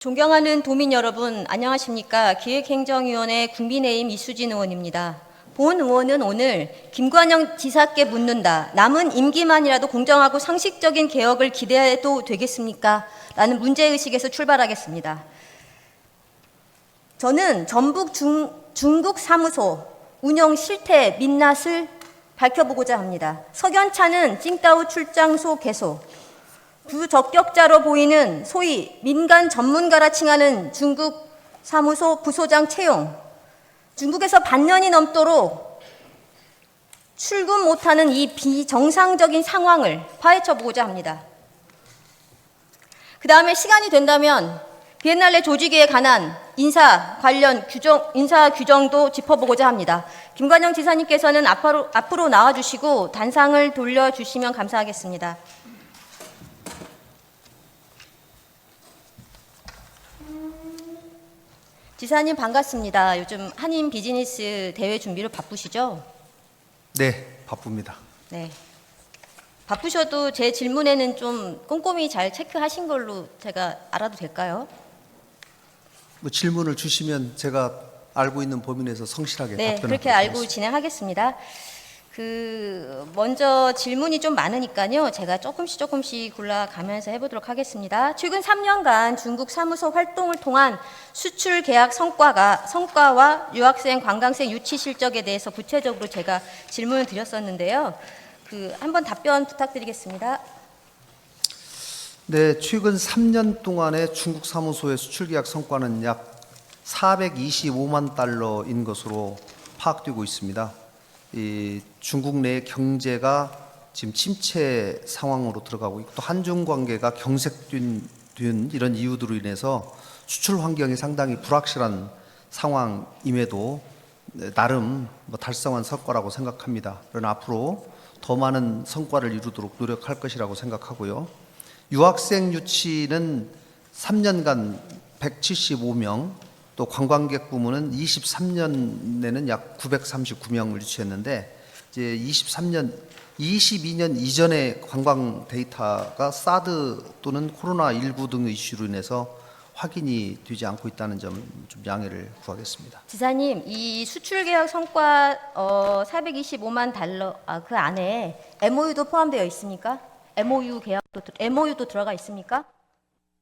존경하는 도민 여러분, 안녕하십니까? 기획행정위원회 국민의힘 이수진 의원입니다. 본 의원은 오늘 김관영 지사께 묻는다. 남은 임기만이라도 공정하고 상식적인 개혁을 기대해도 되겠습니까? 라는 문제의식에서 출발하겠습니다. 저는 전북 중국 사무소 운영 실태 민낯을 밝혀보고자 합니다. 석연찮은 칭따오 출장소 개소, 부적격자로 보이는 소위 민간 전문가라 칭하는 중국 사무소 부소장 채용, 중국에서 반년이 넘도록 출근 못하는 이 비정상적인 상황을 파헤쳐 보고자 합니다. 그 다음에 시간이 된다면 비엔날레 조직에 관한 인사 규정도 짚어보고자 합니다. 김관영 지사님께서는 앞으로 나와주시고 단상을 돌려주시면 감사하겠습니다. 지사님 반갑습니다. 요즘 한인 비즈니스 대회 준비로 바쁘시죠? 네, 바쁩니다. 네. 바쁘셔도 제 질문에는 좀 꼼꼼히 잘 체크하신 걸로 제가 알아도 될까요? 뭐 질문을 주시면 제가 알고 있는 범위 내에서 성실하게 네, 답변하도록 그렇게 알고 하겠습니다. 진행하겠습니다. 먼저 질문이 좀 많으니까요. 제가 조금씩 골라가면서 해보도록 하겠습니다. 최근 3년간 중국 사무소 활동을 통한 수출 계약 성과와 유학생, 관광생 유치 실적에 대해서 구체적으로 제가 질문을 드렸었는데요. 한번 답변 부탁드리겠습니다. 네, 최근 3년 동안의 중국 사무소의 수출 계약 성과는 약 425만 달러인 것으로 파악되고 있습니다. 이 중국 내 경제가 지금 침체 상황으로 들어가고 있고 또 한중 관계가 경색된 이런 이유들로 인해서 수출 환경이 상당히 불확실한 상황임에도 나름 달성한 성과라고 생각합니다. 그러나 앞으로 더 많은 성과를 이루도록 노력할 것이라고 생각하고요. 유학생 유치는 3년간 175명, 또 관광객 부문은 23년에는 약 939명을 유치했는데 이제 22년 이전의 관광 데이터가 사드 또는 코로나19 등의 이슈로 인해서 확인이 되지 않고 있다는 점 좀 양해를 구하겠습니다. 지사님, 이 수출 계약 성과 425만 달러 그 안에 MOU도 포함되어 있습니까? MOU도 들어가 있습니까?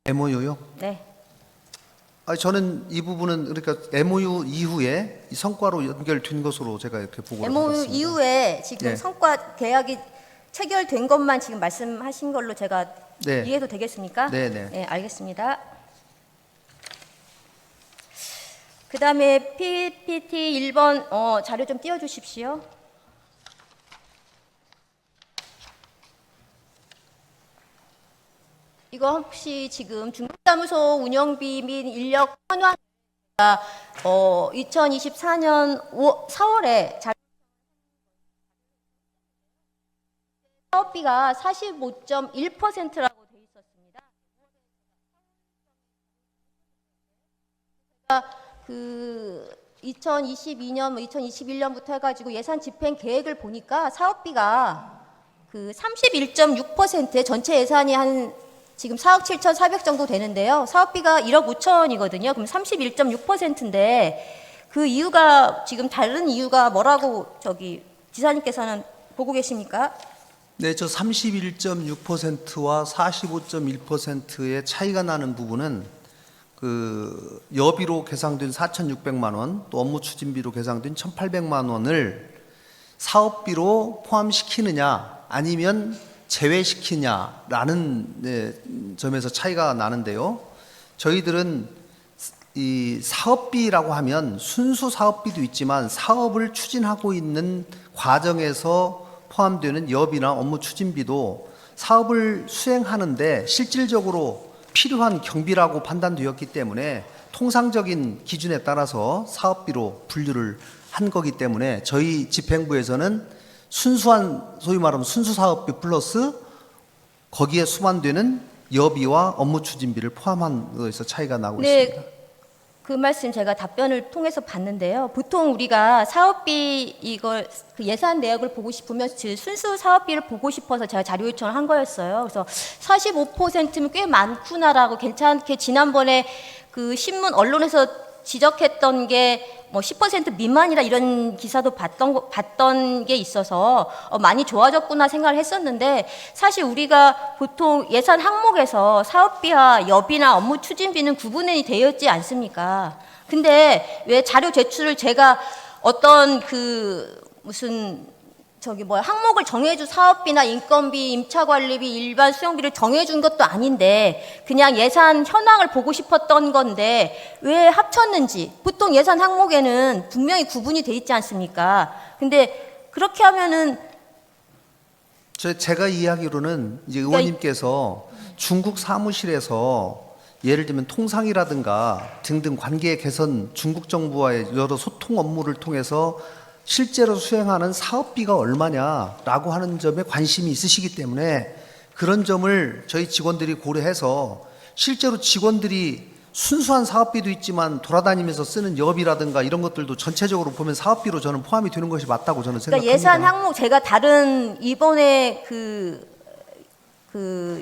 MOU요? 네. 저는 이 부분은 그러니까 MOU 이후에 이 성과로 연결된 것으로 제가 이렇게 보고를 MOU 받았습니다. 이후에 지금 네. 성과 계약이 체결된 것만 지금 말씀하신 걸로 제가 네. 이해도 되겠습니까? 네네. 네, 알겠습니다. 그 다음에 PPT 1번 자료 좀 띄워주십시오. 이거 혹시 지금 중국사무소 운영비 및 인력 현황 2024년 4월에 사업비가 45.1%라고 돼 있었습니다. 2022년, 2021년부터 해가지고 예산 집행 계획을 보니까 사업비가 31.6%의 전체 예산이 한 지금 4억 7,400 정도 되는데요. 사업비가 1억 5천이거든요. 그럼 31.6%인데 그 이유가 지금 다른 이유가 뭐라고 지사님께서는 보고 계십니까? 네, 저 31.6%와 45.1%의 차이가 나는 부분은 여비로 계상된 4,600만 원, 또 업무 추진비로 계상된 1,800만 원을 사업비로 포함시키느냐 아니면 제외시키냐라는 점에서 차이가 나는데요. 저희들은 이 사업비라고 하면 순수 사업비도 있지만 사업을 추진하고 있는 과정에서 포함되는 여비나 업무 추진비도 사업을 수행하는데 실질적으로 필요한 경비라고 판단되었기 때문에 통상적인 기준에 따라서 사업비로 분류를 한 거기 때문에 저희 집행부에서는 순수한 소위 말하면 순수 사업비 플러스 거기에 수반되는 여비와 업무 추진비를 포함한 것에서 차이가 나고 있습니다. 그 말씀 제가 답변을 통해서 봤는데요. 보통 우리가 사업비 이걸 그 예산 내역을 보고 싶으면 순수 사업비를 보고 싶어서 제가 자료 요청을 한 거였어요. 그래서 45%면 꽤 많구나라고 괜찮게 지난번에 그 신문 언론에서 지적했던 게 뭐 10% 미만이라 이런 기사도 봤던 게 있어서 많이 좋아졌구나 생각을 했었는데 사실 우리가 보통 예산 항목에서 사업비와 여비나 업무 추진비는 구분이 되어 있지 않습니까? 근데 왜 자료 제출을 제가 어떤 그 무슨 항목을 정해준 사업비나 인건비, 임차관리비, 일반 수용비를 정해준 것도 아닌데 그냥 예산 현황을 보고 싶었던 건데 왜 합쳤는지 보통 예산 항목에는 분명히 구분이 돼 있지 않습니까? 근데 그렇게 하면은 제가 이해하기로는 이제 의원님께서 중국 사무실에서 예를 들면 통상이라든가 등등 관계 개선 중국 정부와의 여러 소통 업무를 통해서 실제로 수행하는 사업비가 얼마냐라고 하는 점에 관심이 있으시기 때문에 그런 점을 저희 직원들이 고려해서 실제로 직원들이 순수한 사업비도 있지만 돌아다니면서 쓰는 여비라든가 이런 것들도 전체적으로 보면 사업비로 저는 포함이 되는 것이 맞다고 저는 생각합니다. 그러니까 예산 항목 제가 다른 이번에 그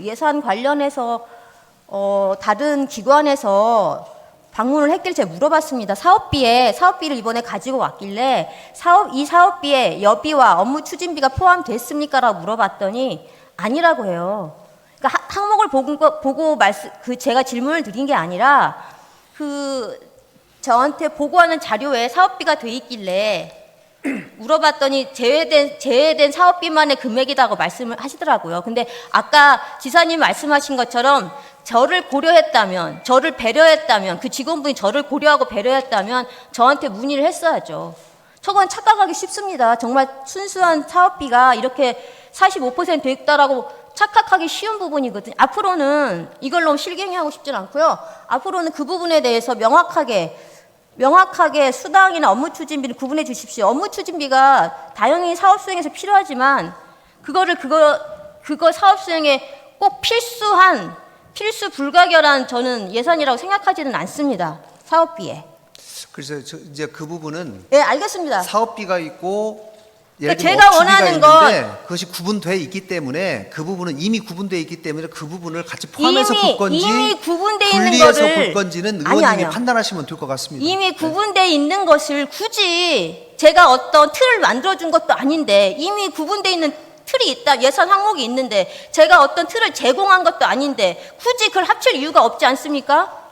예산 관련해서 다른 기관에서 방문을 했길래 제가 물어봤습니다. 사업비를 이번에 가지고 왔길래 이 사업비에 여비와 업무 추진비가 포함됐습니까? 라고 물어봤더니 아니라고 해요. 그러니까 항목을 보고 제가 질문을 드린 게 아니라 저한테 보고하는 자료에 사업비가 돼 있길래 물어봤더니 제외된 사업비만의 금액이라고 말씀을 하시더라고요. 근데 아까 지사님 말씀하신 것처럼 저를 고려했다면, 저를 배려했다면, 그 직원분이 저를 고려하고 배려했다면 저한테 문의를 했어야죠. 저건 착각하기 쉽습니다. 정말 순수한 사업비가 이렇게 45% 있다라고 착각하기 쉬운 부분이거든요. 앞으로는 이걸 너무 실갱이하고 싶진 않고요. 앞으로는 그 부분에 대해서 명확하게 수당이나 업무 추진비를 구분해 주십시오. 업무 추진비가 당연히 사업 수행에서 필요하지만 그거 사업 수행에 꼭 필수 불가결한 저는 예산이라고 생각하지는 않습니다. 사업비에. 그래서 이제 그 부분은 네, 알겠습니다. 사업비가 있고 예를 그러니까 들면 제가 업주비가 원하는 있는데 그것이 구분돼 있기 때문에 그 부분은 이미 구분돼 있기 때문에 그 부분을 같이 포함해서 볼 건지 이미 구분돼 있는 분리해서 거를 볼 건지는 의원님이 아니요. 판단하시면 될 것 같습니다. 이미 구분돼 있는 것을 굳이 제가 어떤 틀을 만들어준 것도 아닌데 이미 구분돼 있는 틀이 있다, 예산 항목이 있는데 제가 어떤 틀을 제공한 것도 아닌데 굳이 그걸 합칠 이유가 없지 않습니까?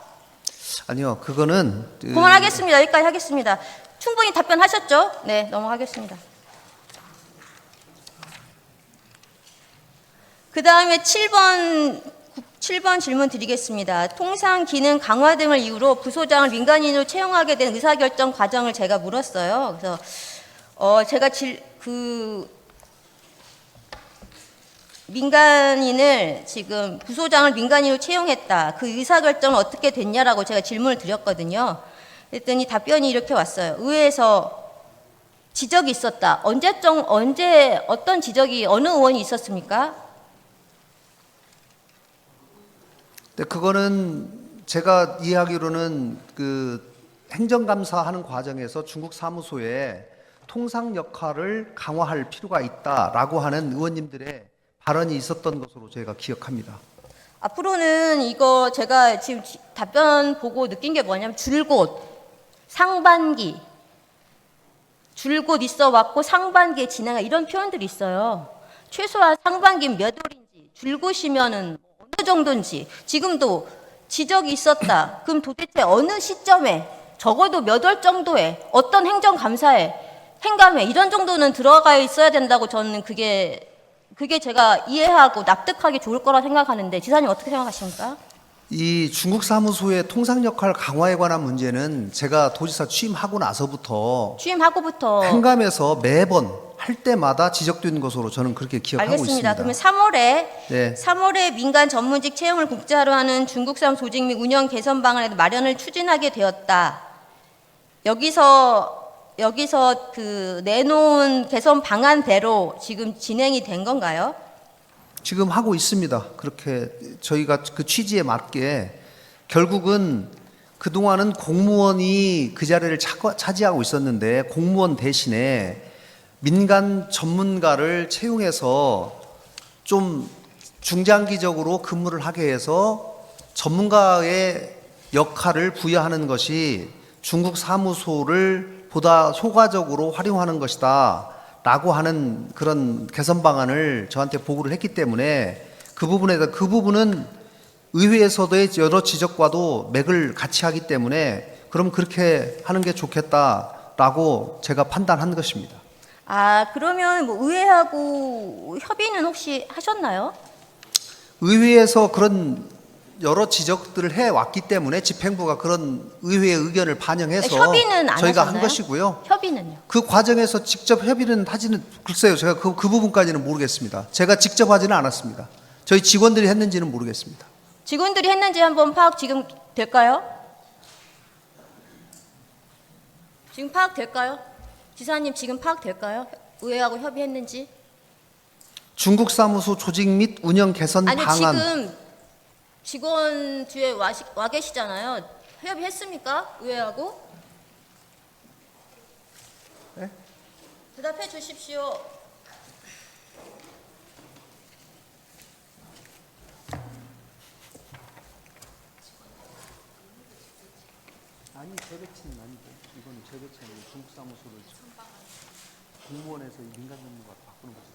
아니요, 그거는 그만하겠습니다. 여기까지 하겠습니다. 충분히 답변하셨죠? 네, 넘어가겠습니다. 그 다음에 7번 질문 드리겠습니다. 통상 기능 강화 등을 이유로 부소장을 민간인으로 채용하게 된 의사결정 과정을 제가 물었어요. 그래서 제가 지금 부소장을 민간인으로 채용했다. 그 의사결정은 어떻게 됐냐라고 제가 질문을 드렸거든요. 그랬더니 답변이 이렇게 왔어요. 의회에서 지적이 있었다. 언제 어떤 지적이 어느 의원이 있었습니까? 네, 그거는 제가 이해하기로는 그 행정감사하는 과정에서 중국 사무소에 통상 역할을 강화할 필요가 있다라고 하는 의원님들의 발언이 있었던 것으로 제가 기억합니다. 앞으로는 이거 제가 지금 답변 보고 느낀 게 뭐냐면 상반기, 줄곧 있어 왔고 상반기에 진행한 이런 표현들이 있어요. 최소한 상반기는 몇 월인지, 줄곧이면은 어느 정도인지, 지금도 지적이 있었다. 그럼 도대체 어느 시점에, 적어도 몇 월 정도에, 어떤 행정감사에, 행감에 이런 정도는 들어가 있어야 된다고 저는 그게 제가 이해하고 납득하기 좋을 거라 생각하는데 지사님 어떻게 생각하십니까? 이 중국 사무소의 통상 역할 강화에 관한 문제는 제가 도지사 취임하고 나서부터 행감에서 매번 할 때마다 지적된 것으로 저는 그렇게 기억하고 알겠습니다. 있습니다. 그러면 3월에 네. 3월에 민간 전문직 채용을 국제화로 하는 중국 사무 조직 및 운영 개선 방안에 마련을 추진하게 되었다. 여기서 그 내놓은 개선 방안대로 지금 진행이 된 건가요? 지금 하고 있습니다. 그렇게 저희가 그 취지에 맞게 결국은 그동안은 공무원이 그 자리를 차지하고 있었는데 공무원 대신에 민간 전문가를 채용해서 좀 중장기적으로 근무를 하게 해서 전문가의 역할을 부여하는 것이 중국 사무소를 보다 효과적으로 활용하는 것이다 라고 하는 그런 개선 방안을 저한테 보고를 했기 때문에 그 부분은 의회에서도의 여러 지적과도 맥을 같이 하기 때문에 그럼 그렇게 하는 게 좋겠다라고 제가 판단한 것입니다. 아, 그러면 뭐 의회하고 협의는 혹시 하셨나요? 의회에서 그런 여러 지적들을 해왔기 때문에 집행부가 그런 의회의 의견을 반영해서 협의는 안 저희가 하셨나요? 한 것이고요. 협의는요? 그 과정에서 직접 협의는 하지는 글쎄요. 제가 그 부분까지는 모르겠습니다. 제가 직접 하지는 않았습니다. 저희 직원들이 했는지는 모르겠습니다. 직원들이 했는지 한번 파악 지금 될까요? 지금 파악될까요? 지사님 지금 파악될까요? 의회하고 협의했는지? 중국 사무소 조직 및 운영 개선 아니 방안. 지금 직원 뒤에 와 계시잖아요. 협의했습니까? 의회하고? 네? 대답해 주십시오. 아니 재배치는 아니고 이거는 재배치는 중국 사무소를 공무원에서 민간 전문가로 바꾸는 거죠.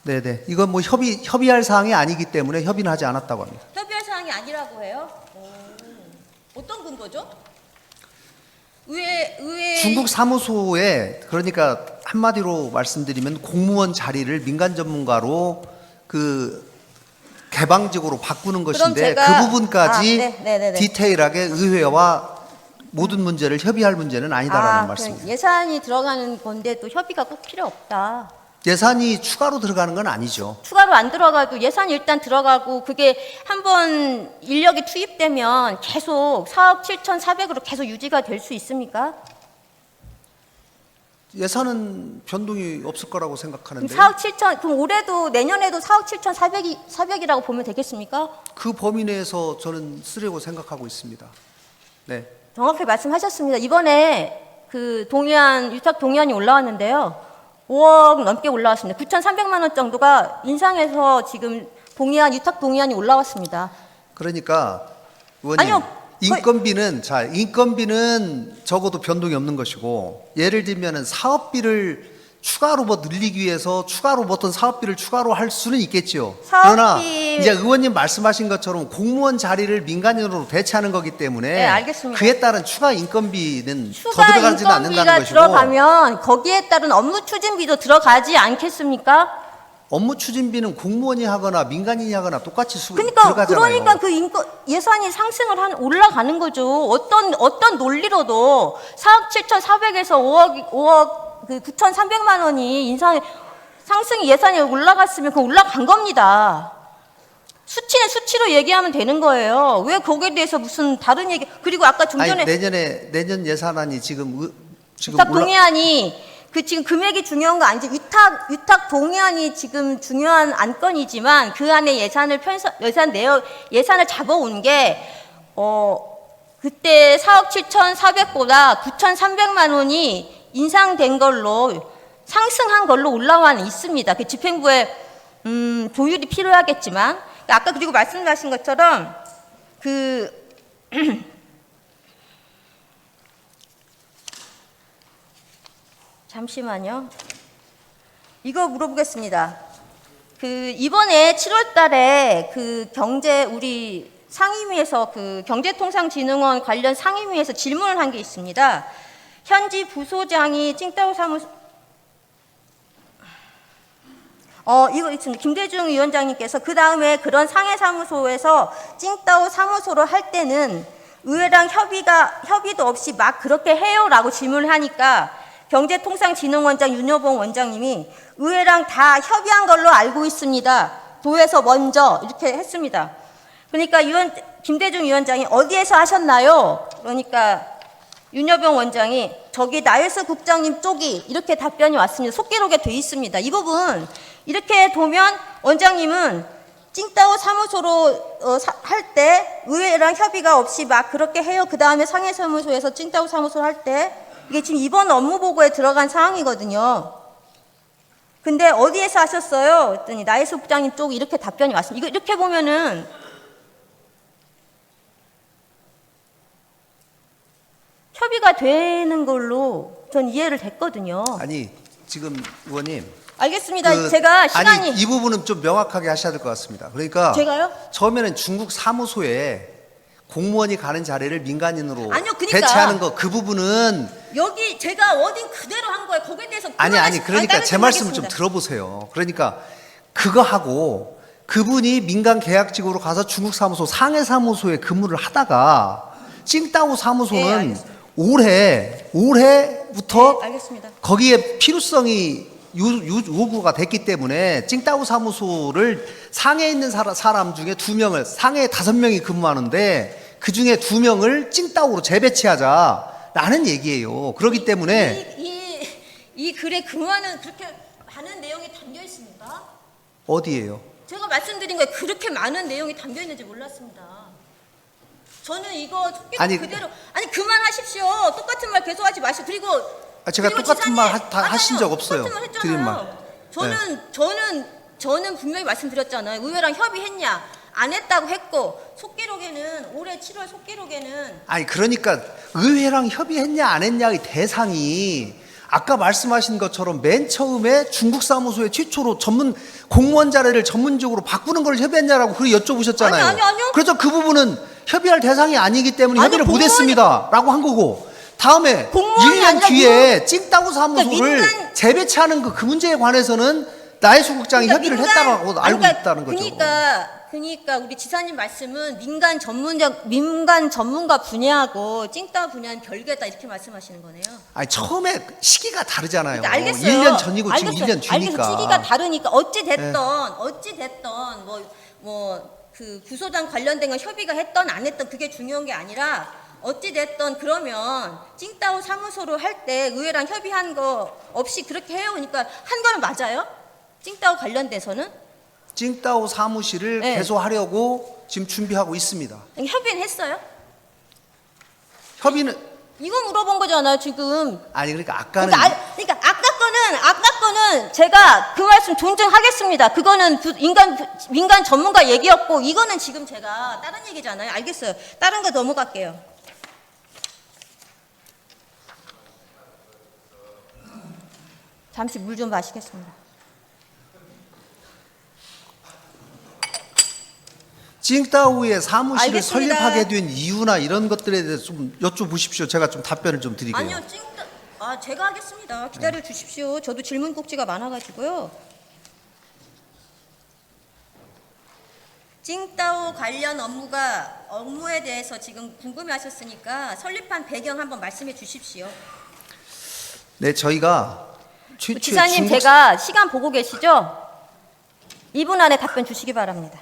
네네. 이건 뭐 협의할 사항이 아니기 때문에 협의는 하지 않았다고 합니다. 협의할 사항이 아니라고 해요? 어떤 근거죠? 의회 중국 사무소에 그러니까 한마디로 말씀드리면 공무원 자리를 민간 전문가로 그 개방적으로 바꾸는 것인데 제가- 그 부분까지 네네네. 디테일하게 의회와 모든 문제를 협의할 문제는 아니다라는 말씀입니다. 예산이 들어가는 건데 또 협의가 꼭 필요 없다. 예산이 추가로 들어가는 건 아니죠. 추가로 안 들어가도 예산이 일단 들어가고 그게 한번 인력이 투입되면 계속 4억 7,400으로 계속 유지가 될 수 있습니까? 예산은 변동이 없을 거라고 그럼 생각하는데 4억 7천, 그럼 올해도 내년에도 4억 7,400이라고 보면 되겠습니까? 그 범위 내에서 저는 쓰려고 생각하고 있습니다. 네. 정확히 말씀하셨습니다. 이번에 그 동의안, 유탁 동의안이 올라왔는데요. 5억 넘게 올라왔습니다. 9,300만 원 정도가 인상해서 지금 동의안, 유탁 동의안이 올라왔습니다. 그러니까 의원님 아니요. 인건비는 적어도 변동이 없는 것이고 예를 들면은 사업비를 추가로 뭐 늘리기 위해서 추가로 어떤 사업비를 추가로 할 수는 있겠죠. 그러나 이제 의원님 말씀하신 것처럼 공무원 자리를 민간인으로 대체하는 거기 때문에 네, 알겠습니다. 그에 따른 추가 인건비는 더 추가 들어가지는 않는다는 인건비가 것이고 들어가면 거기에 따른 업무 추진비도 들어가지 않겠습니까? 업무 추진비는 공무원이 하거나 민간인이 하거나 똑같이 그러니까 들어가잖아요. 그 예산이 상승을 올라가는 거죠. 어떤 논리로도 4억 7,400에서 5억 그 9,300만 원이 상승 예산이 올라갔으면 그 올라간 겁니다. 수치는 수치로 얘기하면 되는 거예요. 왜 거기에 대해서 무슨 다른 얘기? 그리고 아까 좀 전에 내년 예산안이 지금 위탁 동의안이 지금 금액이 중요한 거 아니죠. 위탁 동의안이 지금 중요한 안건이지만 그 안에 예산을 잡아온 게 그때 4억 7,400보다 9,300만 원이 인상된 걸로 상승한 걸로 올라와 있습니다. 그 집행부에 조율이 필요하겠지만 아까 그리고 말씀하신 것처럼 잠시만요. 이거 물어보겠습니다. 이번에 7월 달에 우리 상임위에서 경제통상진흥원 관련 상임위에서 질문을 한 게 있습니다. 현지 부소장이 칭따오 사무소, 이거 있습니다. 김대중 위원장님께서 그 다음에 그런 상해사무소에서 칭따오 사무소로 할 때는 의회랑 협의도 없이 막 그렇게 해요라고 질문을 하니까 경제통상진흥원장 윤여봉 원장님이 의회랑 다 협의한 걸로 알고 있습니다. 도에서 먼저 이렇게 했습니다. 그러니까 김대중 위원장이 어디에서 하셨나요? 그러니까 윤여봉 원장이 저기 나일스 국장님 쪽이 이렇게 답변이 왔습니다. 속기록에 돼 있습니다. 이 부분 이렇게 보면 원장님은 찡따오 사무소로 할 때 의회랑 협의가 없이 막 그렇게 해요. 그 다음에 상해사무소에서 찡따오 사무소를 할 때 이게 지금 이번 업무보고에 들어간 사항이거든요. 근데 어디에서 하셨어요? 그랬더니 나혜수 국장님 쪽 이렇게 답변이 왔습니다. 이렇게 보면은 협의가 되는 걸로 전 이해를 됐거든요. 아니 지금 의원님 알겠습니다. 제가 시간이 아니 이 부분은 좀 명확하게 하셔야 될 것 같습니다. 그러니까 제가요? 처음에는 중국 사무소에 공무원이 가는 자리를 민간인으로 아니요, 그러니까 대체하는 거 그 부분은 여기 제가 워딩 그대로 한 거예요. 거기에 대해서 아니 그러니까 다른 제 말씀을 하겠습니다. 좀 들어보세요. 그러니까 그거 하고 그분이 민간 계약직으로 가서 중국 사무소 상해 사무소에 근무를 하다가 찡따오 네, 사무소는 알겠습니다. 올해부터 네, 알겠습니다. 거기에 필요성이 요구가 됐기 때문에 찡따오 사무소를 상해에 있는 사람 중에 2명을 상해에 5명이 근무하는데 그 중에 2명을 찡따오로 재배치하자라는 얘기예요. 그렇기 때문에 이 글에 근무하는 그렇게 많은 내용이 담겨 있습니다. 어디예요? 제가 말씀드린 거에 그렇게 많은 내용이 담겨 있는지 몰랐습니다. 저는 이거 아니, 그대로 그만하십시오. 똑같은 말 계속 하지 마시고 그리고 제가 그리고 똑같은 말 다 아니요, 하신 적 없어요. 똑같은 말 드린 했잖아요. 말. 저는 분명히 말씀드렸잖아요. 의회랑 협의했냐? 안 했다고 했고 속기록에는 올해 7월 속기록에는 아니 그러니까 의회랑 협의했냐 안 했냐의 대상이 아까 말씀하신 것처럼 맨 처음에 중국 사무소에 최초로 전문 공무원 자리를 전문적으로 바꾸는 걸 협의했냐라고 그걸 여쭤보셨잖아요. 아니요. 그래서 그 부분은 협의할 대상이 아니기 때문에 아니요, 협의를 공무원이- 못했습니다라고 한 거고 다음에 공무원이 1년 아니라 뒤에 찡따오 사무소를 그러니까 재배치하는 그 문제에 관해서는 나혜수 국장이 협의를 했다고 알고 있다는 거죠. 그러니까 우리 지사님 말씀은 민간 전문가 분야하고 찡따오 분야는 별개다 이렇게 말씀하시는 거네요. 아니 처음에 시기가 다르잖아요. 그러니까 알겠어요. 1년 전이고 지금 알겠어요. 1년 뒤니까. 알겠어요. 시기가 다르니까 어찌 됐던 그 구소장 관련된 건 협의가 했던 안 했던 그게 중요한 게 아니라 어찌 됐던 그러면 찡따오 사무소로 할 때 의회랑 협의한 거 없이 그렇게 해오니까 한 거는 맞아요? 찡따오 관련돼서는 찡따오 사무실을 네. 개소하려고 지금 준비하고 있습니다. 협의는 했어요? 협의는 이거 물어본 거잖아요 지금. 아니 그러니까 아까는 그러니까 아까 거는 제가 그 말씀 존중하겠습니다. 그거는 민간 전문가 얘기였고 이거는 지금 제가 다른 얘기잖아요. 알겠어요. 다른 거 넘어갈게요. 잠시 물 좀 마시겠습니다. 찡따오의 사무실을 알겠습니다. 설립하게 된 이유나 이런 것들에 대해서 좀 여쭤보십시오. 제가 좀 답변을 좀 드릴게요. 아니요, 제가 하겠습니다. 기다려 주십시오. 저도 질문 꼭지가 많아가지고요. 찡따오 관련 업무에 대해서 지금 궁금해하셨으니까 설립한 배경 한번 말씀해 주십시오. 네, 저희가 최초의 지사님 제가 시간 보고 계시죠? 2분 안에 답변 주시기 바랍니다.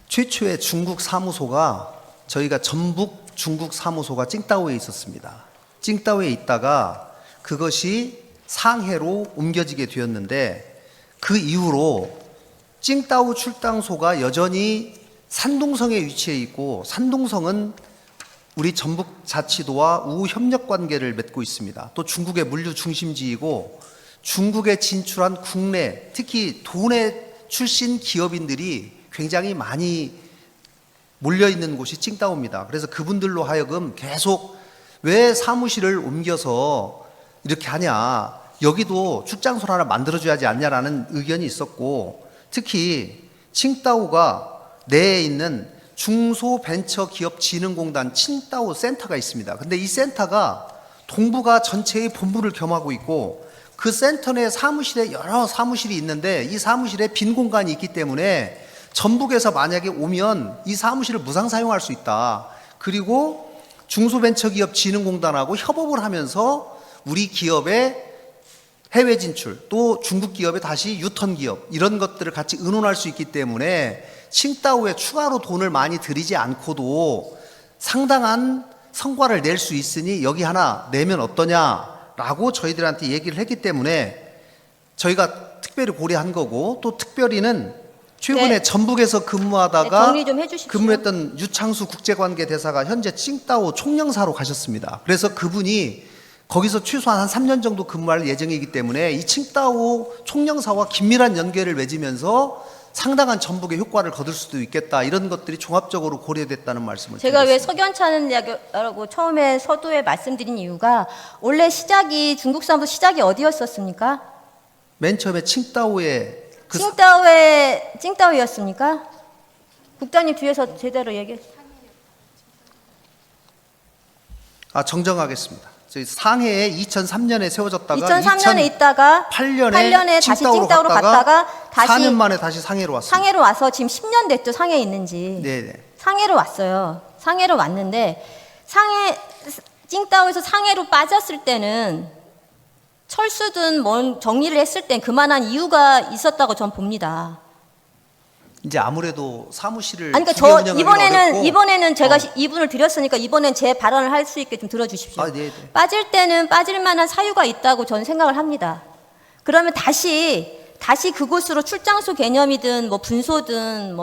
최초의 중국 사무소가 저희가 전북 중국 사무소가 찡따오에 있었습니다. 찡따오에 있다가 그것이 상해로 옮겨지게 되었는데 그 이후로 찡따오 출당소가 여전히 산동성에 위치해 있고 산동성은 우리 전북자치도와 우호 협력 관계를 맺고 있습니다. 또 중국의 물류 중심지이고 중국에 진출한 국내 특히 도내 출신 기업인들이 굉장히 많이 몰려있는 곳이 찡따오입니다. 그래서 그분들로 하여금 계속 왜 사무실을 옮겨서 이렇게 하냐, 여기도 출장소를 하나 만들어줘야지 않냐라는 의견이 있었고 특히 칭따오가 내에 있는 중소벤처기업진흥공단 칭따오 센터가 있습니다. 근데 이 센터가 동북아 전체의 본부를 겸하고 있고 그 센터 내 사무실에 여러 사무실이 있는데 이 사무실에 빈 공간이 있기 때문에 전북에서 만약에 오면 이 사무실을 무상 사용할 수 있다. 그리고 중소벤처기업진흥공단하고 협업을 하면서 우리 기업의 해외 진출, 또 중국 기업의 다시 유턴 기업 이런 것들을 같이 의논할 수 있기 때문에 칭따오에 추가로 돈을 많이 들이지 않고도 상당한 성과를 낼 수 있으니 여기 하나 내면 어떠냐라고 저희들한테 얘기를 했기 때문에 저희가 특별히 고려한 거고 또 특별히는 최근에 네. 전북에서 네, 근무하다가 정리 좀 해주십시오. 근무했던 유창수 국제관계 대사가 현재 칭다오 총영사로 가셨습니다. 그래서 그분이 거기서 최소한 한 3년 정도 근무할 예정이기 때문에 이 칭다오 총영사와 긴밀한 연계를 맺으면서 상당한 전북의 효과를 거둘 수도 있겠다. 이런 것들이 종합적으로 고려됐다는 말씀을 제가 왜 드리겠습니다. 석연찮으냐고 처음에 서두에 말씀드린 이유가 원래 시작이 중국 사무소 시작이 어디였었습니까? 맨 처음에 칭다오에 칭다오였습니까? 국장님 뒤에서 제대로 얘기해. 정정하겠습니다. 저희 상해에 2003년에 세워졌다가 2003년에 있다가 8년에 다시 칭다오로 갔다가 다시 4년 만에 다시 상해로 왔습니다. 상해로 와서 지금 10년 됐죠. 상해에 있는지. 네네. 상해로 왔어요. 상해로 왔는데 칭다오에서 상해로 빠졌을 때는 철수든 뭔 정리를 했을 땐 그만한 이유가 있었다고 전 봅니다. 이제 아무래도 사무실을 아니, 그러니까 두개 운영하기는 어렵고. 이번에는 제가 이분을 드렸으니까 이번엔 제 발언을 할 수 있게 좀 들어주십시오. 네네. 빠질 때는 빠질 만한 사유가 있다고 저는 생각을 합니다. 그러면 다시 그곳으로 출장소 개념이든 뭐 분소든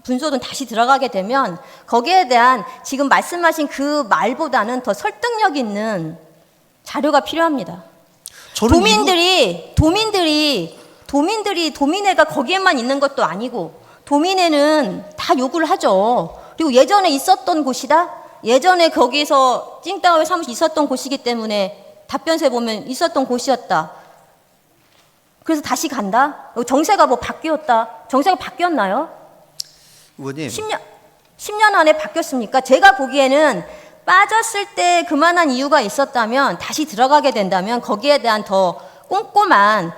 분소든 다시 들어가게 되면 거기에 대한 지금 말씀하신 그 말보다는 더 설득력 있는 자료가 필요합니다. 저는 도민회가 거기에만 있는 것도 아니고 도민회는 다 요구를 하죠. 그리고 예전에 있었던 곳이다. 예전에 거기서 칭다오에 사무실 있었던 곳이기 때문에 답변서에 보면 있었던 곳이었다. 그래서 다시 간다. 정세가 뭐 바뀌었다. 정세가 바뀌었나요? 의원님 10년 안에 바뀌었습니까? 제가 보기에는 빠졌을 때 그만한 이유가 있었다면 다시 들어가게 된다면 거기에 대한 더 꼼꼼한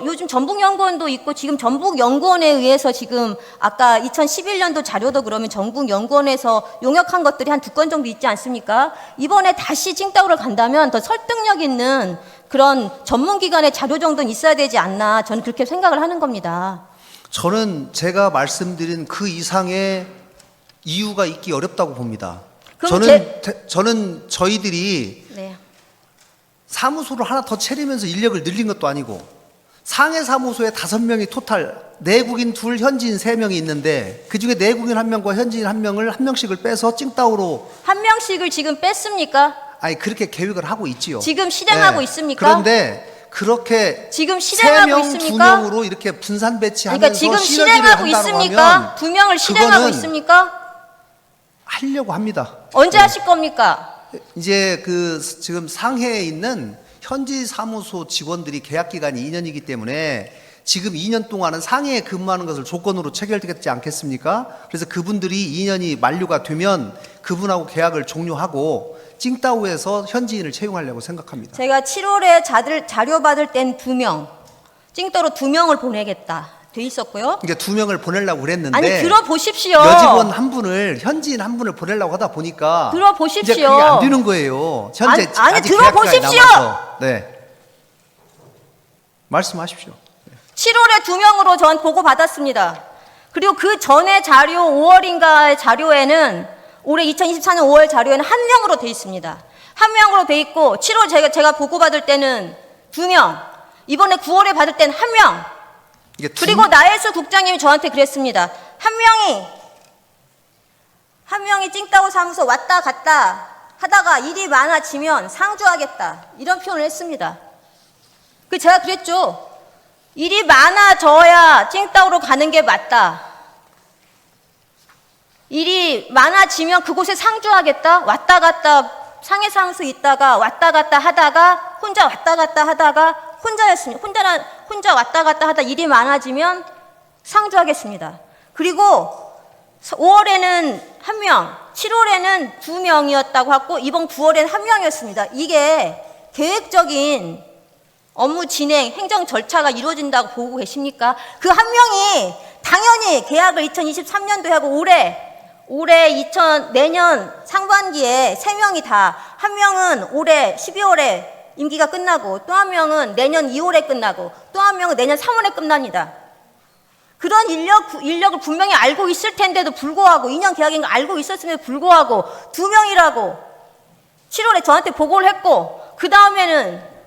요즘 전북연구원도 있고 지금 전북연구원에 의해서 지금 아까 2011년도 자료도 그러면 전북연구원에서 용역한 것들이 한 2건 정도 있지 않습니까? 이번에 다시 칭다오를 간다면 더 설득력 있는 그런 전문기관의 자료 정도는 있어야 되지 않나 저는 그렇게 생각을 하는 겁니다. 저는 제가 말씀드린 그 이상의 이유가 있기 어렵다고 봅니다. 그럼 저는 저희들이 네. 사무소를 하나 더 차리면서 인력을 늘린 것도 아니고 상해 사무소에 5명이 토탈 내국인 2, 현지인 3명이 있는데 그중에 내국인 1명과 현지인 1명을 1명씩을 빼서 찡따오로 한 명씩을 지금 뺐습니까? 그렇게 계획을 하고 있지요. 지금 실행하고 있습니까? 그런데 그렇게 지금 실행하고 3명, 있습니까? 2명으로 이렇게 분산 배치하면서 그러니까 지금 시너지를 실행하고 한다고 있습니까? 하면 2명을 실행하고 그거는 있습니까? 하려고 합니다. 언제 하실 겁니까? 이제 지금 상해에 있는 현지 사무소 직원들이 계약 기간이 2년이기 때문에 지금 2년 동안은 상해에 근무하는 것을 조건으로 체결되겠지 않겠습니까? 그래서 그분들이 2년이 만료가 되면 그분하고 계약을 종료하고 찡따오에서 현지인을 채용하려고 생각합니다. 제가 7월에 자료 받을 땐 2명, 찡따오로 2명을 보내겠다 돼 있었고요. 그러니까 2명을 보내려고 그랬는데 아니 들어보십시오. 여직원 한 분을 현지인 한 분을 보내려고 하다 보니까 들어보십시오. 이제 그게 안 되는 거예요. 현재 아니, 아직 들어보십시오. 계약 기간이 남아서. 네. 말씀하십시오. 7월에 2명으로 전 보고 받았습니다. 그리고 그 전에 자료 5월인가 자료에는 올해 2024년 5월 자료에는 1명으로 돼 있습니다. 1명으로 돼 있고 7월 제가 보고 받을 때는 2명, 이번에 9월에 받을 때는 1명. 이게 그리고 나혜수 국장님이 저한테 그랬습니다. 한 명이 찡따오 사무소 왔다 갔다 하다가 일이 많아지면 상주하겠다 이런 표현을 했습니다. 제가 그랬죠. 일이 많아져야 찡따오로 가는 게 맞다. 일이 많아지면 그곳에 상주하겠다. 왔다 갔다 상해 사무소 있다가 왔다 갔다 하다가 혼자 왔다 갔다 하다가 혼자였습니다. 혼자 왔다 갔다 하다 일이 많아지면 상주하겠습니다. 그리고 5월에는 1명, 7월에는 2명이었다고 하고 이번 9월에는 1명이었습니다. 이게 계획적인 업무 진행, 행정 절차가 이루어진다고 보고 계십니까? 그 1명이 당연히 계약을 2023년도에 하고 내년 상반기에 3명이 다, 1명은 올해 12월에 임기가 끝나고 또 1명은 내년 2월에 끝나고 또 1명은 내년 3월에 끝납니다. 그런 인력을 분명히 알고 있을 텐데도 불구하고 2년 계약인 거 알고 있었음에도 불구하고 2명이라고 7월에 저한테 보고를 했고 그 다음에는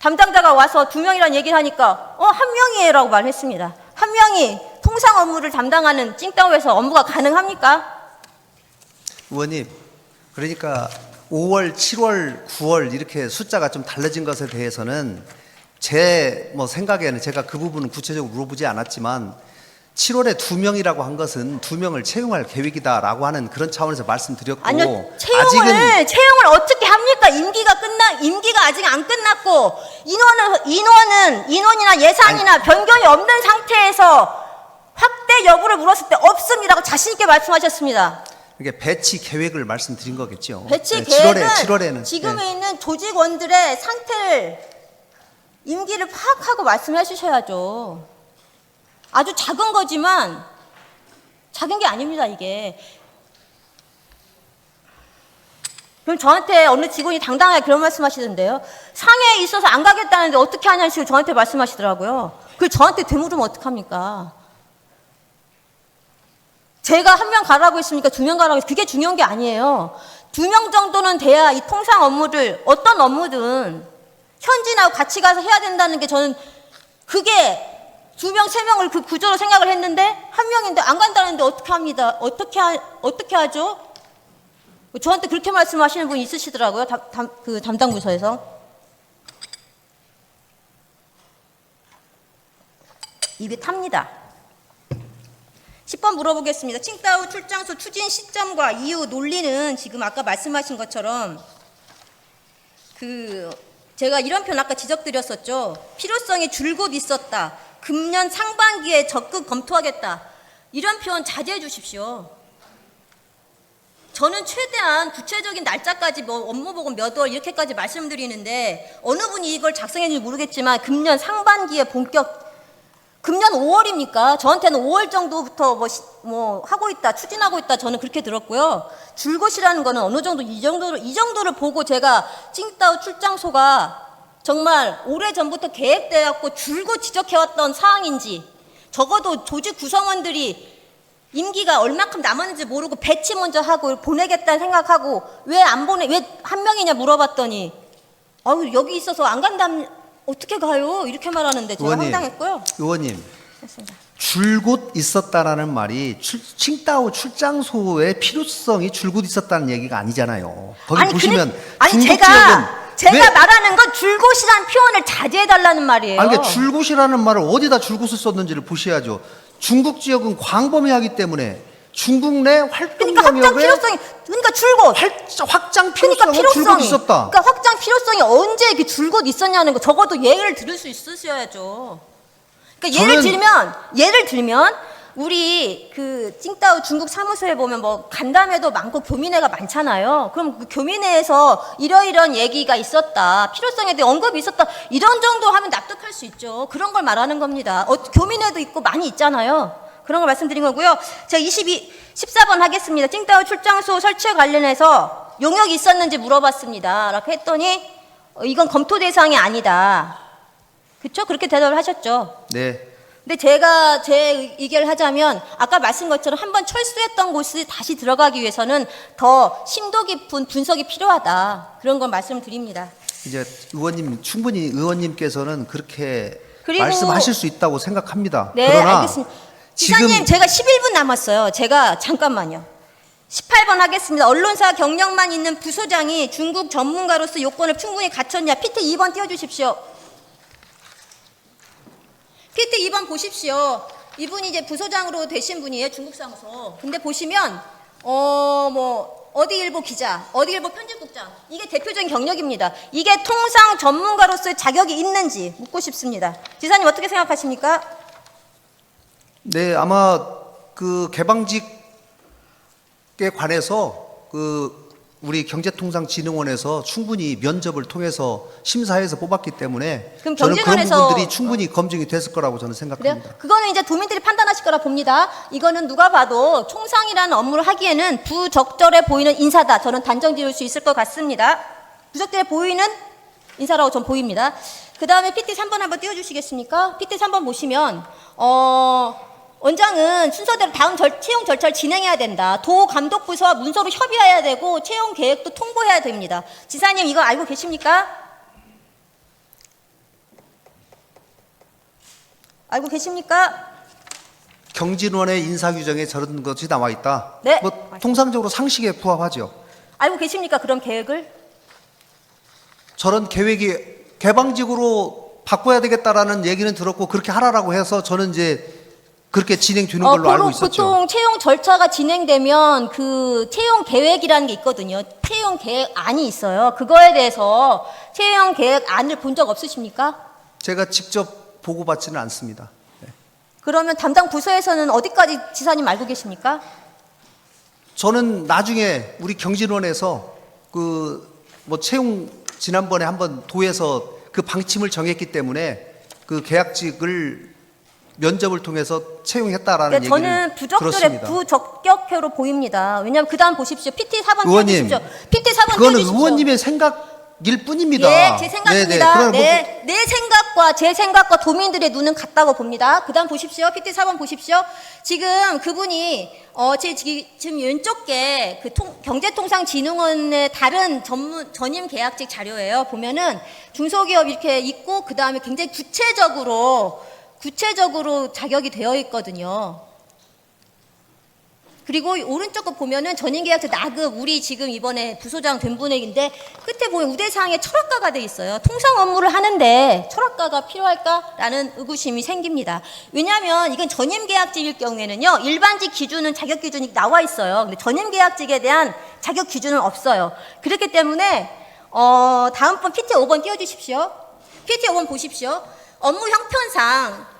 담당자가 와서 2명이라는 얘기를 하니까 1명이에요 라고 말했습니다. 1명이 통상 업무를 담당하는 찡따오에서 업무가 가능합니까? 의원님, 그러니까 5월, 7월, 9월 이렇게 숫자가 좀 달라진 것에 대해서는 제 생각에는 제가 그 부분은 구체적으로 물어보지 않았지만 7월에 2명이라고 한 것은 2명을 채용할 계획이다라고 하는 그런 차원에서 말씀드렸고 아니요, 채용을 어떻게 합니까? 임기가 아직 안 끝났고 인원이나 예산이나 변경이 없는 상태에서 확대 여부를 물었을 때 없습니다고 자신 있게 말씀하셨습니다. 이게 배치 계획을 말씀드린 거겠죠. 배치 네, 계획은 7월에는 지금에 있는 조직원들의 상태를 임기를 파악하고 말씀해 주셔야죠. 아주 작은 거지만 작은 게 아닙니다, 이게. 그럼 저한테 어느 직원이 당당하게 그런 말씀 하시던데요. 상해에 있어서 안 가겠다는데 어떻게 하냐는 식으로 저한테 말씀하시더라고요. 그걸 저한테 되물으면 어떡합니까? 제가 1명 가라고 했습니까? 2명 가라고 했습니까? 그게 중요한 게 아니에요. 2명 정도는 돼야 이 통상 업무를 어떤 업무든 현진하고 같이 가서 해야 된다는 게 저는 그게 2명, 3명을 그 구조로 생각을 했는데 1명인데 안 간다는데 어떻게 합니다? 어떻게 하죠? 저한테 그렇게 말씀하시는 분이 있으시더라고요. 그 담당 부서에서. 입이 탑니다. 10번 물어보겠습니다. 칭따오 출장소 추진 시점과 이후 논리는 지금 아까 말씀하신 것처럼 제가 이런 표현 아까 지적드렸었죠. 필요성이 줄곧 있었다. 금년 상반기에 적극 검토하겠다. 이런 표현 자제해 주십시오. 저는 최대한 구체적인 날짜까지 업무 보고 몇 월 이렇게까지 말씀드리는데 어느 분이 이걸 작성했는지 모르겠지만 금년 상반기에 금년 5월입니까? 저한테는 5월 정도부터 하고 있다, 추진하고 있다, 저는 그렇게 들었고요. 줄것이라는 거는 어느 정도 이 정도를 보고 제가 칭따오 출장소가 정말 오래전부터 계획되었고 줄곧 지적해왔던 사항인지 적어도 조직 구성원들이 임기가 얼마큼 남았는지 모르고 배치 먼저 하고 보내겠다는 생각하고 왜 1명이냐 물어봤더니 여기 있어서 안 간다면 어떻게 가요? 이렇게 말하는데 제가 황당했고요. 의원님, 됐습니다. 줄곧 있었다라는 말이 칭따오 출장소의 필요성이 줄곧 있었다는 얘기가 아니잖아요. 거기 보시면 제가 말하는 건 줄곳이라는 표현을 자제해달라는 말이에요. 그러니까 줄곳이라는 말을 어디다 줄곳을 썼는지를 보셔야죠. 중국 지역은 광범위하기 때문에 중국 내 활동 영역에 줄곳 확장 필요성은 줄곧 있었다. 그러니까 확장 필요성이 언제 이렇게 줄곧 있었냐는 거 적어도 예를 들을 수 있으셔야죠. 그러니까 예를 들면 우리 그 칭따오 중국 사무소에 보면 간담회도 많고 교민회가 많잖아요. 그럼 그 교민회에서 이러이러한 얘기가 있었다, 필요성에 대해 언급이 있었다, 이런 정도 하면 납득할 수 있죠. 그런 걸 말하는 겁니다. 교민회도 있고 많이 있잖아요. 그런 걸 말씀드린 거고요. 제가 14번 하겠습니다. 칭따오 출장소 설치에 관련해서 용역이 있었는지 물어봤습니다. 라고 했더니 이건 검토 대상이 아니다. 그렇죠? 그렇게 대답을 하셨죠. 네. 근데 제가 제 의견을 하자면 아까 말씀 것처럼 한번 철수했던 곳을 다시 들어가기 위해서는 더 심도 깊은 분석이 필요하다. 그런 걸 말씀드립니다. 이제 충분히 의원님께서는 그렇게 말씀하실 수 있다고 생각합니다. 네, 그러나 알겠습니다. 지사님, 제가 11분 남았어요. 잠깐만요. 18번 하겠습니다. 언론사 경력만 있는 부소장이 중국 전문가로서 요건을 충분히 갖췄냐. PT 2번 띄워주십시오. PT 2번 보십시오. 이분이 이제 부소장으로 되신 분이에요. 중국 사무소. 근데 보시면 어디일보 기자, 어디일보 편집국장, 이게 대표적인 경력입니다. 이게 통상 전문가로서의 자격이 있는지 묻고 싶습니다. 지사님 어떻게 생각하십니까? 네, 아마 그 개방직에 관해서 우리 경제통상진흥원에서 충분히 면접을 통해서 심사해서 뽑았기 때문에 그럼 저는 그런 경진원에서 부분들이 충분히 검증이 됐을 거라고 저는 생각합니다. 그래요? 그거는 이제 도민들이 판단하실 거라 봅니다. 이거는 누가 봐도 총상이라는 업무를 하기에는 부적절해 보이는 인사다. 저는 단정 지을 수 있을 것 같습니다. 부적절해 보이는 인사라고 전 보입니다. 그 다음에 PT 3번 한번 띄워주시겠습니까? PT 3번 보시면 원장은 순서대로 다음 채용 절차를 진행해야 된다. 도 감독부서와 문서로 협의해야 되고 채용 계획도 통보해야 됩니다. 지사님 이거 알고 계십니까? 알고 계십니까? 경진원의 인사규정에 저런 것이 나와 있다. 네. 뭐 통상적으로 상식에 부합하죠. 알고 계십니까? 그런 계획을? 저런 계획이 개방직으로 바꿔야 되겠다라는 얘기는 들었고 그렇게 하라라고 해서 저는 이제 그렇게 진행되는 걸로 알고 있었죠. 보통 채용 절차가 진행되면 그 채용 계획이라는 게 있거든요. 채용 계획안이 있어요. 그거에 대해서 채용 계획안을 본 적 없으십니까? 제가 직접 보고받지는 않습니다. 그러면 담당 부서에서는 어디까지 지사님 알고 계십니까? 저는 나중에 우리 경진원에서 그 뭐 채용 지난번에 한번 도에서 그 방침을 정했기 때문에 그 계약직을 면접을 통해서 채용했다라는 그러니까 얘기를 저는 부적절해 들었습니다. 부적격회로 보입니다. 왜냐하면 그다음 보십시오. PT 4번 의원님, 띄워주십시오. PT 4번 그거는 띄워주십시오. 의원님의 생각일 뿐입니다. 예, 제 생각입니다. 그럼 뭐 내 생각과 제 생각과 도민들의 눈은 같다고 봅니다. 그다음 보십시오. PT 4번 보십시오. 지금 그분이 제 지금 왼쪽에 그 경제통상진흥원의 다른 전임 계약직 자료예요. 보면은 중소기업 이렇게 있고 그 다음에 굉장히 구체적으로 자격이 되어 있거든요. 그리고 오른쪽 거 보면은 전임계약자 나급 우리 지금 이번에 부소장 된 분에게인데 끝에 보면 우대사항에 철학가가 돼 있어요. 통상 업무를 하는데 철학가가 필요할까라는 의구심이 생깁니다. 왜냐하면 이건 전임계약직일 경우에는요 일반직 기준은 자격 기준이 나와 있어요. 근데 전임계약직에 대한 자격 기준은 없어요. 그렇기 때문에 다음번 PT 5번 띄워주십시오. PT 5번 보십시오. 업무 형편상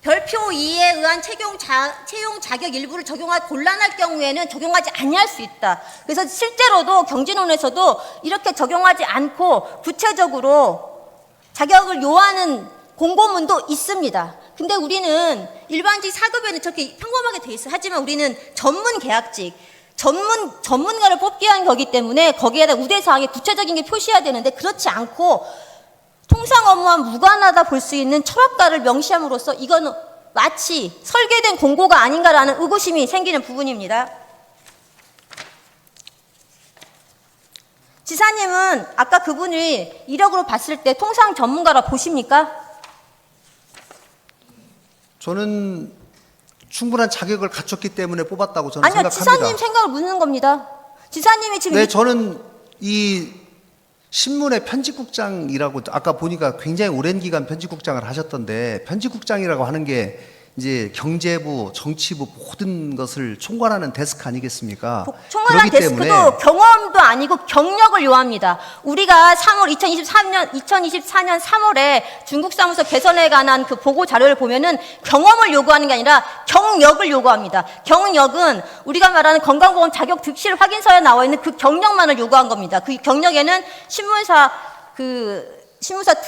별표 2에 의한 채용 자격 일부를 적용할 곤란할 경우에는 적용하지 아니할 수 있다. 그래서 실제로도 경진원에서도 이렇게 적용하지 않고 구체적으로 자격을 요하는 공고문도 있습니다. 근데 우리는 일반직 4급에는 저렇게 평범하게 돼 있어요. 하지만 우리는 전문 계약직, 전문가를 뽑기 위한 거기 때문에 거기에다 우대사항에 구체적인 게 표시해야 되는데 그렇지 않고 통상 업무와 무관하다 볼 수 있는 철학가를 명시함으로써 이거는 마치 설계된 공고가 아닌가라는 의구심이 생기는 부분입니다. 지사님은 아까 그분을 이력으로 봤을 때 통상 전문가라 보십니까? 저는 충분한 자격을 갖췄기 때문에 뽑았다고 저는 아니요, 생각합니다. 지사님 생각을 묻는 겁니다. 지사님이 지금 네, 저는 이 신문의 편집국장이라고 아까 보니까 굉장히 오랜 기간 편집국장을 하셨던데 편집국장이라고 하는 게 이제 경제부, 정치부 모든 것을 총괄하는 데스크 아니겠습니까? 총괄한 데스크도 경험도 아니고 경력을 요합니다. 우리가 2024년 3월에 중국 사무소 개선에 관한 그 보고 자료를 보면은 경험을 요구하는 게 아니라 경력을 요구합니다. 경력은 우리가 말하는 건강보험 자격 득실 확인서에 나와 있는 그 경력만을 요구한 겁니다. 그 경력에는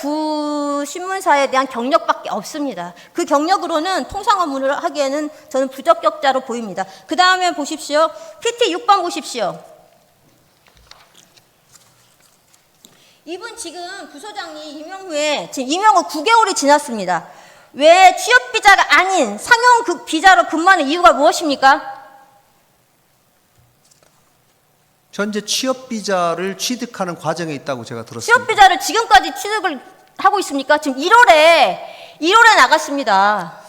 두 신문사에 대한 경력밖에 없습니다. 그 경력으로는 통상 업무를 하기에는 저는 부적격자로 보입니다. 그 다음에 보십시오. PT 6번 보십시오. 이분 지금 부소장이 임용 후에 지금 임용 후 9개월이 지났습니다. 왜 취업비자가 아닌 상용 비자로 근무하는 이유가 무엇입니까? 현재 취업비자를 취득하는 과정에 있다고 제가 들었습니다. 취업비자를 지금까지 취득을 하고 있습니까? 지금 1월에 나갔습니다.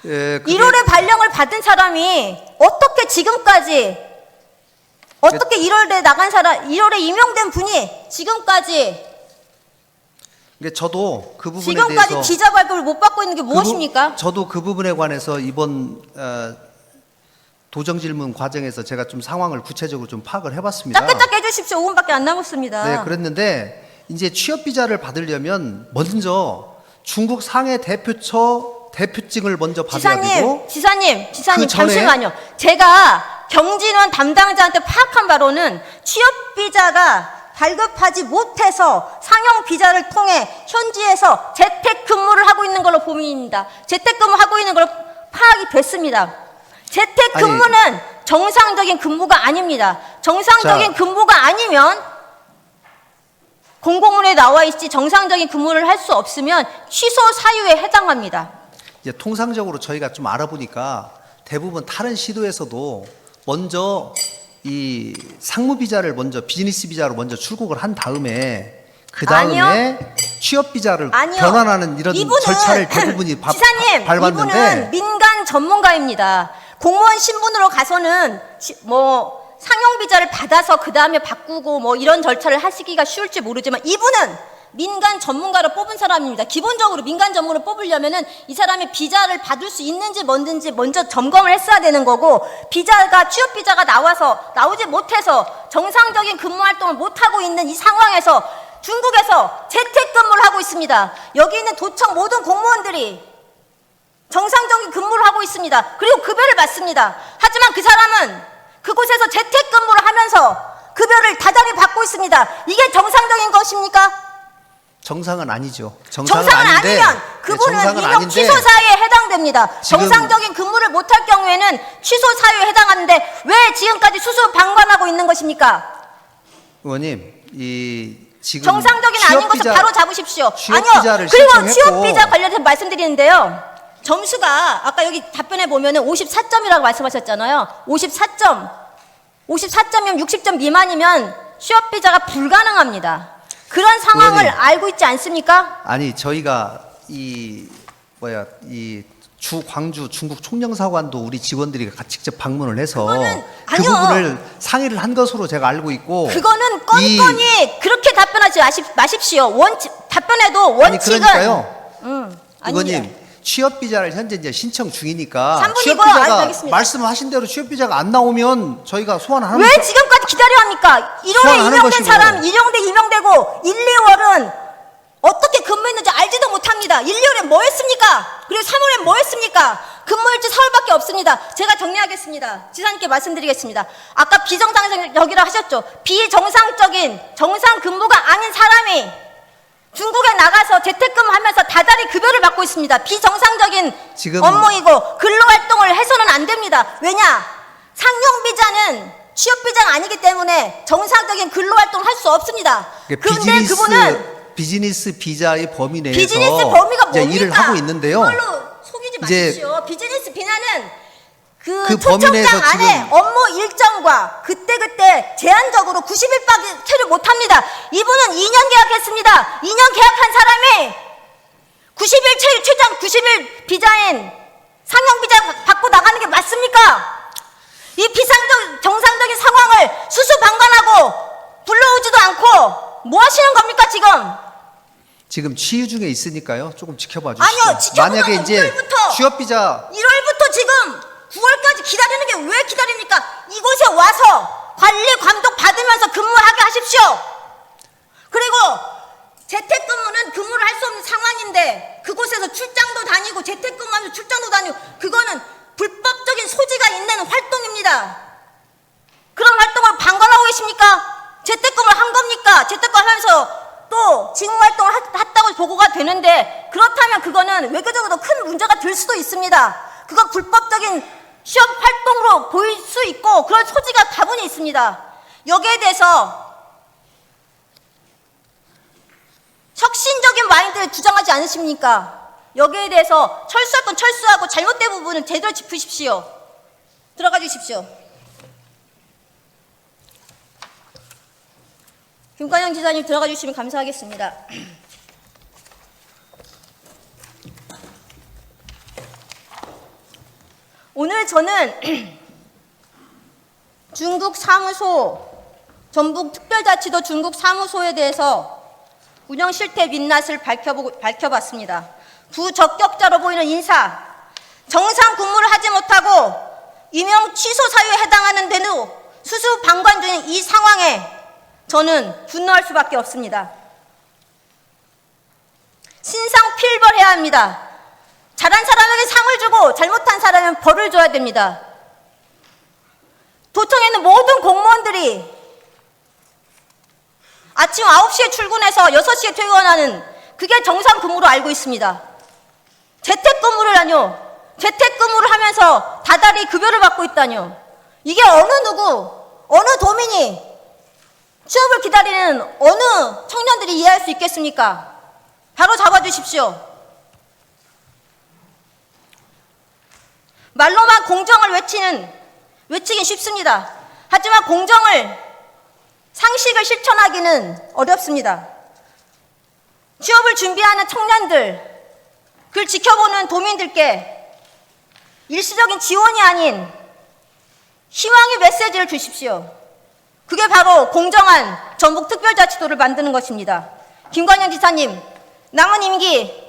예, 1월에 발령을 받은 사람이 어떻게 지금까지 어떻게 1월에 임용된 분이 지금까지 저도 그 부분에 지금까지 대해서 기자 발급을 못 받고 있는 게 무엇입니까? 저도 그 부분에 관해서 이번 도정 질문 과정에서 제가 좀 상황을 구체적으로 좀 파악을 해봤습니다. 짧게 해주십시오. 5분밖에 안 남았습니다. 네, 그랬는데 이제 취업 비자를 받으려면 먼저 중국 상해 대표처 대표증을 먼저 받아야 되고. 지사님, 그 전에 잠시만요. 제가 경진원 담당자한테 파악한 바로는 취업 비자가 발급하지 못해서 상용 비자를 통해 현지에서 재택근무를 하고 있는 걸로 보입니다. 재택근무하고 있는 걸로 파악이 됐습니다. 재택근무는 정상적인 근무가 아닙니다. 정상적인 근무가 아니면 공고문에 나와 있지 정상적인 근무를 할 수 없으면 취소 사유에 해당합니다. 이제 통상적으로 저희가 좀 알아보니까 대부분 다른 시도에서도 먼저 이 상무 비자를 먼저 비즈니스 비자로 먼저 출국을 한 다음에 그 다음에 취업 비자를 아니요. 변환하는 이런 이분은 절차를 대부분이 지사님, 밟았는데 이분은 민간 전문가입니다. 공무원 신분으로 가서는 뭐 상용 비자를 받아서 그 다음에 바꾸고 뭐 이런 절차를 하시기가 쉬울지 모르지만 이분은 민간 전문가로 뽑은 사람입니다. 기본적으로 민간 전문으로 뽑으려면은 이 사람이 비자를 받을 수 있는지 뭔지 먼저 점검을 했어야 되는 거고, 비자가 취업 비자가 나오지 못해서 정상적인 근무 활동을 못 하고 있는 이 상황에서 중국에서 재택근무를 하고 있습니다. 여기 있는 도청 모든 공무원들이 정상적인 근무를 하고 있습니다. 그리고 급여를 받습니다. 하지만 그 사람은 그곳에서 재택근무를 하면서 급여를 다달이 받고 있습니다. 이게 정상적인 것입니까? 정상은 아니죠. 정상은 아닌데, 아니면 그분은 정상은 인용 아닌데 취소 사유에 해당됩니다. 지금- 정상적인 근무를 못할 경우에는 취소 사유에 해당하는데 왜 지금까지 수수 방관하고 있는 것입니까? 의원님, 이 지금 정상적인 아닌 것을 바로 잡으십시오. 취업 아니요. 비자를 그리고 신청했고 취업 비자 관련해서 말씀드리는데요. 점수가 아까 여기 답변에 보면은 54점이라고 말씀하셨잖아요. 54점. 54점이면 60점 미만이면 취업 비자가 불가능합니다. 그런 상황을 의원님. 알고 있지 않습니까? 아니 저희가 광주 중국 총영사관도 우리 직원들이 직접 방문을 해서 그 아니요. 부분을 상의를 한 것으로 제가 알고 있고, 그거는 건건이 그렇게 답변하지 마십시오. 답변에도 원칙은 그러니까요. 아닙니다. 의원님, 취업 비자를 현재 이제 신청 중이니까 3분이고요. 취업 비자가 알겠습니다. 말씀하신 대로 취업 비자가 안 나오면 저희가 소환하는 왜 지금까지 기다려 합니까? 1월에 소환하는 임명된 것이고. 사람 임명되고 1, 2월은 어떻게 근무했는지 알지도 못합니다. 1, 2월에 뭐 했습니까? 그리고 3월에 뭐 했습니까? 근무일지 4월밖에 없습니다. 제가 정리하겠습니다. 지사님께 말씀드리겠습니다. 아까 비정상적이라 하셨죠. 비정상적인 정상 근무가 아닌 사람이 중국에 나가서 재택근무하면서 다달이 급여를 받고 있습니다. 비정상적인 지금- 업무이고 근로활동을 해서는 안 됩니다. 왜냐? 상용비자는 취업비자가 아니기 때문에 정상적인 근로활동을 할 수 없습니다. 그런데 그분은 비즈니스 비자의 범위 내에서 비즈니스 범위가 이제 뭡니까? 일을 하고 있는데요. 그걸로 속이지 이제 마십시오. 비즈니스 비자는 그 그 범위 내에서 초청장 안에 지금- 업무 일정과 그때그때 제한적으로 90일밖에 못합니다. 이분은 2년 계약했습니다. 2년 계약한 사람이 90일 최장 90일 비자인 상용 비자 받고 나가는 게 맞습니까? 이 정상적인 상황을 수수방관하고 불러오지도 않고 뭐 하시는 겁니까 지금? 지금 취의 중에 있으니까요. 조금 지켜봐 주시죠. 아니요, 지켜보면 만약에 이제 5월부터 취업 비자 1월부터 지금 9월까지 기다리는 게 왜 기다립니까? 이곳에 와서 관리 감독 받으면서 근무하게 하십시오. 그리고 재택근무는 근무를 할 수 없는 상황인데 그곳에서 출장도 다니고 재택근무하면서 출장도 다니고 그거는 불법적인 소지가 있는 활동입니다. 그런 활동을 방관하고 계십니까? 재택근무를 한 겁니까? 재택근무하면서 또 직무활동을 했다고 보고가 되는데 그렇다면 그거는 외교적으로 큰 문제가 될 수도 있습니다. 그건 불법적인 시험 활동으로 보일 수 있고 그런 소지가 다분히 있습니다. 여기에 대해서 혁신적인 마인드를 주장하지 않으십니까? 여기에 대해서 철수할 건 철수하고 잘못된 부분은 제대로 짚으십시오. 들어가 주십시오. 김관영 지사님 들어가 주시면 감사하겠습니다. 오늘 저는 중국 사무소, 전북특별자치도 중국 사무소에 대해서 운영 실태 민낯을 밝혀봤습니다. 부적격자로 보이는 인사, 정상 근무를 하지 못하고 임용 취소 사유에 해당하는 데도 수수 방관 중인 이 상황에 저는 분노할 수밖에 없습니다. 신상필벌해야 합니다. 잘한 사람에게 상을 주고 잘못한 사람은 벌을 줘야 됩니다. 도청에 있는 모든 공무원들이 아침 9시에 출근해서 6시에 퇴근하는 그게 정상 근무로 알고 있습니다. 재택근무를 하뇨. 재택근무를 하면서 다달이 급여를 받고 있다뇨. 이게 어느 도민이 취업을 기다리는 어느 청년들이 이해할 수 있겠습니까? 바로 잡아주십시오. 말로만 공정을 외치긴 쉽습니다. 하지만 상식을 실천하기는 어렵습니다. 취업을 준비하는 청년들, 그걸 지켜보는 도민들께 일시적인 지원이 아닌 희망의 메시지를 주십시오. 그게 바로 공정한 전북특별자치도를 만드는 것입니다. 김관영 지사님, 남은 임기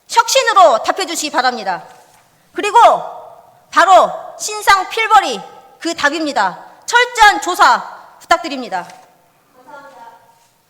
혁신으로 답해 주시기 바랍니다. 그리고 바로 신상 필벌이 그 답입니다. 철저한 조사 부탁드립니다.